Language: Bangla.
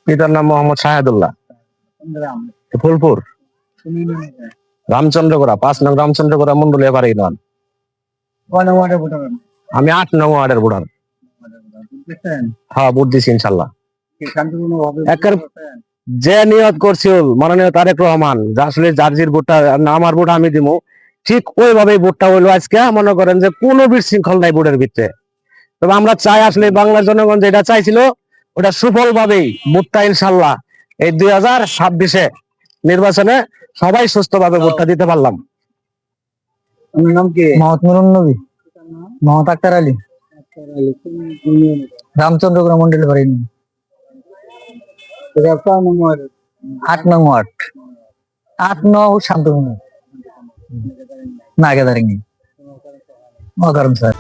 পিতার নাম মোহাম্মদ শাহেদুল্লাহ। ফুলপুর রামচন্দ্রগড়া 5 নং রামচন্দ্রগড়া মন্ডলীয় বাড়ি নন। আমি 8 নং ওয়ার্ডের ভোটার। হ্যাঁ, ভোট দিচ্ছি ইনশাল্লাহ। যে নিয়ত করছিল মাননীয় তারেক রহমান যে আসলে জার্জির ভোটটা আমার ভোট আমি দিব, ঠিক ওইভাবেই ভোটটা হইলো। আজকে মনে করেন যে কোনো বিশৃঙ্খল নাই ভোটের ভিতরে। তবে আমরা চাই আসলে বাংলার জনগণ যেটা চাইছিল ওটা সুফল ভাবেই ভোটটা ইনশাল্লাহ এই 2026 নির্বাচনে সবাই সুস্থভাবে ভোটটা দিতে পারলাম। নাম কি? মোহাম্মদ নুরুন নবী। মোহাম্মদ আক্তার আলী। রামচন্দ্রগড়া মন্ডল বাড়ি 8 নং ওয়ার্ড। 8 নং শান্তমুনি। না, গ্যাদারিং নেই অকারণ স্যার।